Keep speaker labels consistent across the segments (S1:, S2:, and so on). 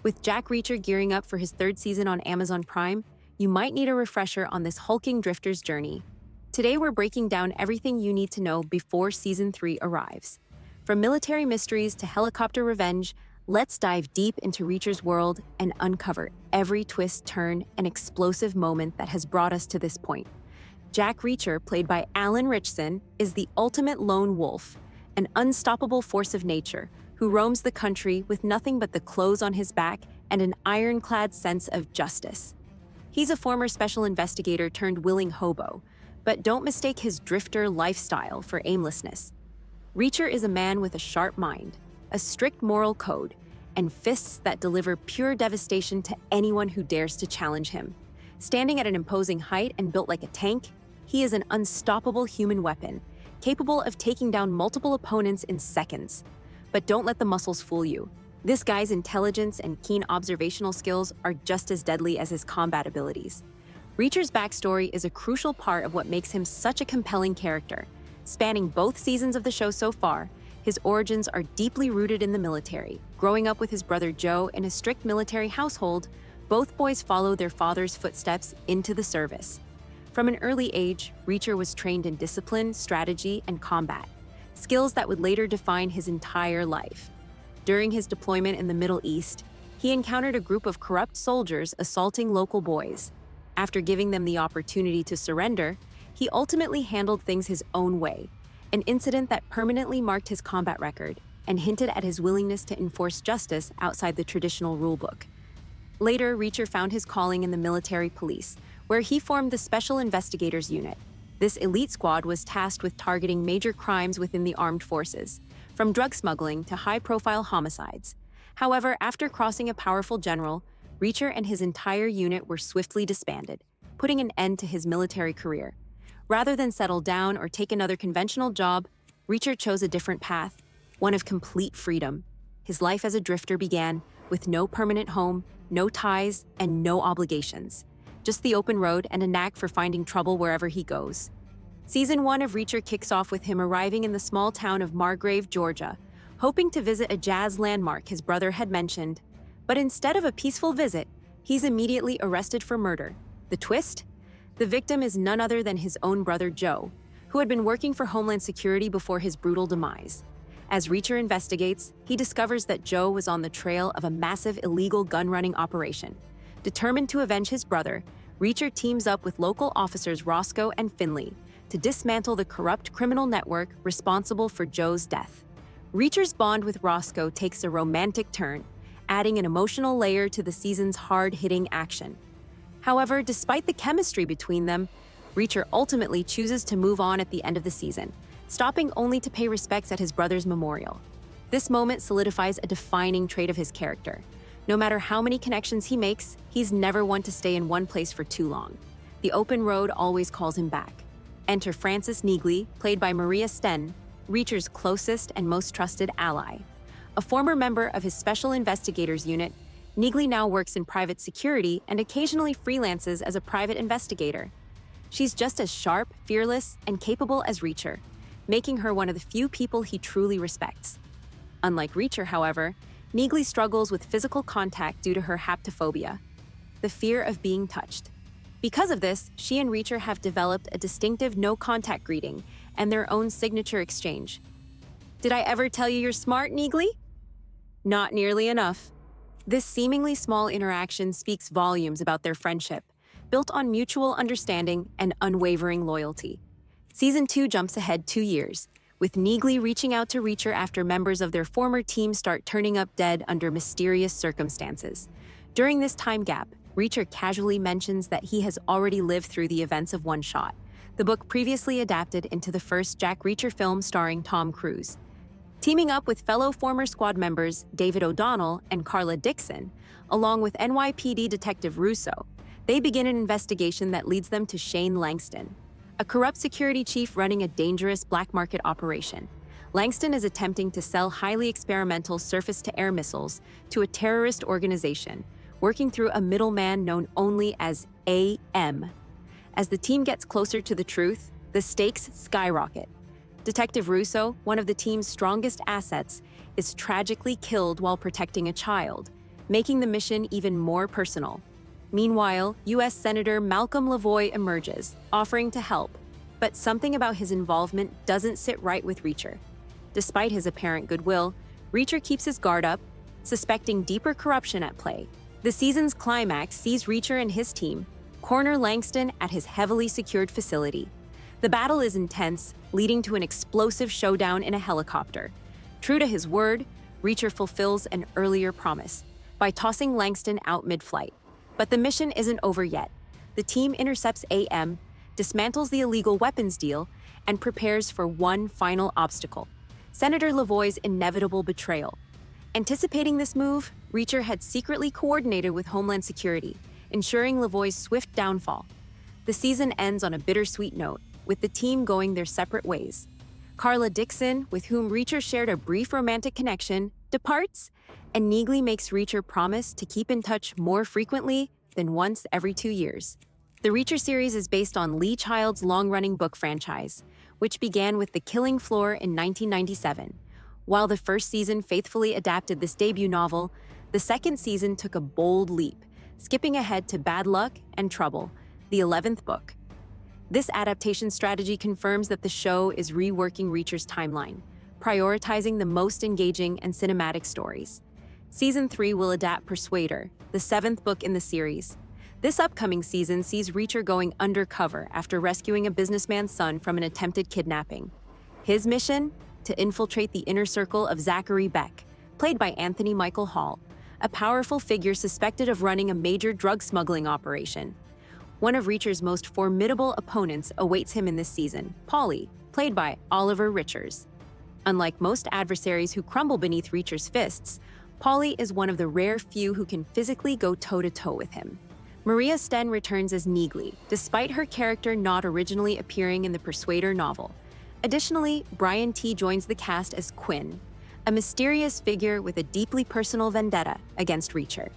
S1: With Jack Reacher gearing up for his third season on Amazon Prime, you might need a refresher on this hulking drifter's journey. Today, we're breaking down everything you need to know before Season 3 arrives. From military mysteries to helicopter revenge, let's dive deep into Reacher's world and uncover every twist, turn, and explosive moment that has brought us to this point. Jack Reacher, played by Alan Ritchson, is the ultimate lone wolf, an unstoppable force of nature who roams the country with nothing but the clothes on his back and an ironclad sense of justice. He's a former special investigator turned willing hobo, but don't mistake his drifter lifestyle for aimlessness. Reacher is a man with a sharp mind, a strict moral code, and fists that deliver pure devastation to anyone who dares to challenge him. Standing at an imposing height and built like a tank, he is an unstoppable human weapon, capable of taking down multiple opponents in seconds. But don't let the muscles fool you. This guy's intelligence and keen observational skills are just as deadly as his combat abilities. Reacher's backstory is a crucial part of what makes him such a compelling character. Spanning both seasons of the show so far, his origins are deeply rooted in the military. Growing up with his brother Joe in a strict military household, both boys follow their father's footsteps into the service. From an early age, Reacher was trained in discipline, strategy, and combat, skills that would later define his entire life. During his deployment in the Middle East, he encountered a group of corrupt soldiers assaulting local boys. After giving them the opportunity to surrender, he ultimately handled things his own way, an incident that permanently marked his combat record and hinted at his willingness to enforce justice outside the traditional rulebook. Later, Reacher found his calling in the military police, where he formed the Special Investigators Unit. This elite squad was tasked with targeting major crimes within the armed forces, from drug smuggling to high-profile homicides. However, after crossing a powerful general, Reacher and his entire unit were swiftly disbanded, putting an end to his military career. Rather than settle down or take another conventional job, Reacher chose a different path, one of complete freedom. His life as a drifter began with no permanent home, no ties, and no obligations. Just the open road and a knack for finding trouble wherever he goes. Season 1 of Reacher kicks off with him arriving in the small town of Margrave, Georgia, hoping to visit a jazz landmark his brother had mentioned. But instead of a peaceful visit, he's immediately arrested for murder. The twist? The victim is none other than his own brother Joe, who had been working for Homeland Security before his brutal demise. As Reacher investigates, he discovers that Joe was on the trail of a massive illegal gun-running operation. Determined to avenge his brother, Reacher teams up with local officers Roscoe and Finley to dismantle the corrupt criminal network responsible for Joe's death. Reacher's bond with Roscoe takes a romantic turn, adding an emotional layer to the season's hard-hitting action. However, despite the chemistry between them, Reacher ultimately chooses to move on at the end of the season, stopping only to pay respects at his brother's memorial. This moment solidifies a defining trait of his character. No matter how many connections he makes, he's never one to stay in one place for too long. The open road always calls him back. Enter Frances Neagley, played by Maria Sten, Reacher's closest and most trusted ally. A former member of his Special Investigators Unit, Neagley now works in private security and occasionally freelances as a private investigator. She's just as sharp, fearless, and capable as Reacher, making her one of the few people he truly respects. Unlike Reacher, however, Neagley struggles with physical contact due to her haptophobia, the fear of being touched. Because of this, she and Reacher have developed a distinctive no-contact greeting and their own signature exchange. "Did I ever tell you you're smart, Neagley?" Not nearly enough. This seemingly small interaction speaks volumes about their friendship, built on mutual understanding and unwavering loyalty. Season 2 jumps ahead 2 years, with Neagley reaching out to Reacher after members of their former team start turning up dead under mysterious circumstances. During this time gap, Reacher casually mentions that he has already lived through the events of One Shot, the book previously adapted into the first Jack Reacher film starring Tom Cruise. Teaming up with fellow former squad members David O'Donnell and Carla Dixon, along with NYPD Detective Russo, they begin an investigation that leads them to Shane Langston, a corrupt security chief running a dangerous black market operation. Langston is attempting to sell highly experimental surface-to-air missiles to a terrorist organization, working through a middleman known only as AM. As the team gets closer to the truth, the stakes skyrocket. Detective Russo, one of the team's strongest assets, is tragically killed while protecting a child. making the mission even more personal. Meanwhile, U.S. Senator Malcolm Lavoie emerges, offering to help, but something about his involvement doesn't sit right with Reacher. Despite his apparent goodwill, Reacher keeps his guard up, suspecting deeper corruption at play. The season's climax sees Reacher and his team corner Langston at his heavily secured facility. The battle is intense, leading to an explosive showdown in a helicopter. True to his word, Reacher fulfills an earlier promise by tossing Langston out mid-flight. But the mission isn't over yet. The team intercepts AM, dismantles the illegal weapons deal, and prepares for one final obstacle: Senator Lavoie's inevitable betrayal. Anticipating this move, Reacher had secretly coordinated with Homeland Security, ensuring Lavoie's swift downfall. The season ends on a bittersweet note, with the team going their separate ways. Carla Dixon, with whom Reacher shared a brief romantic connection, departs, and Neagley makes Reacher promise to keep in touch more frequently than once every 2 years. The Reacher series is based on Lee Child's long-running book franchise, which began with The Killing Floor in 1997. While the first season faithfully adapted this debut novel, the second season took a bold leap, skipping ahead to Bad Luck and Trouble, the 11th book. This adaptation strategy confirms that the show is reworking Reacher's timeline, prioritizing the most engaging and cinematic stories. Season 3 will adapt Persuader, the 7th book in the series. This upcoming season sees Reacher going undercover after rescuing a businessman's son from an attempted kidnapping. His mission? To infiltrate the inner circle of Zachary Beck, played by Anthony Michael Hall, a powerful figure suspected of running a major drug smuggling operation. One of Reacher's most formidable opponents awaits him in this season, Paulie, played by Oliver Richards. Unlike most adversaries who crumble beneath Reacher's fists, Paulie is one of the rare few who can physically go toe-to-toe with him. Maria Sten returns as Neagley, despite her character not originally appearing in the Persuader novel. Additionally, Brian T. joins the cast as Quinn, a mysterious figure with a deeply personal vendetta against Reacher.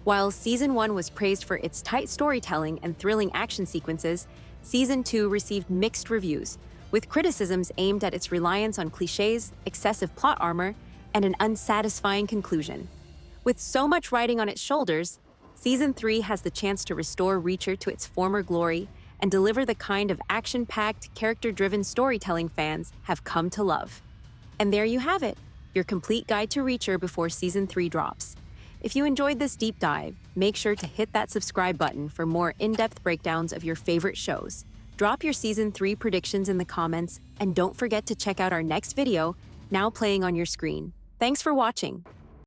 S1: While Season 1 was praised for its tight storytelling and thrilling action sequences, Season 2 received mixed reviews, with criticisms aimed at its reliance on cliches, excessive plot armor, and an unsatisfying conclusion. With so much riding on its shoulders, Season 3 has the chance to restore Reacher to its former glory and deliver the kind of action-packed, character-driven storytelling fans have come to love. And there you have it, your complete guide to Reacher before Season 3 drops. If you enjoyed this deep dive, make sure to hit that subscribe button for more in-depth breakdowns of your favorite shows. Drop your Season 3 predictions in the comments, and don't forget to check out our next video, now playing on your screen. Thanks for watching.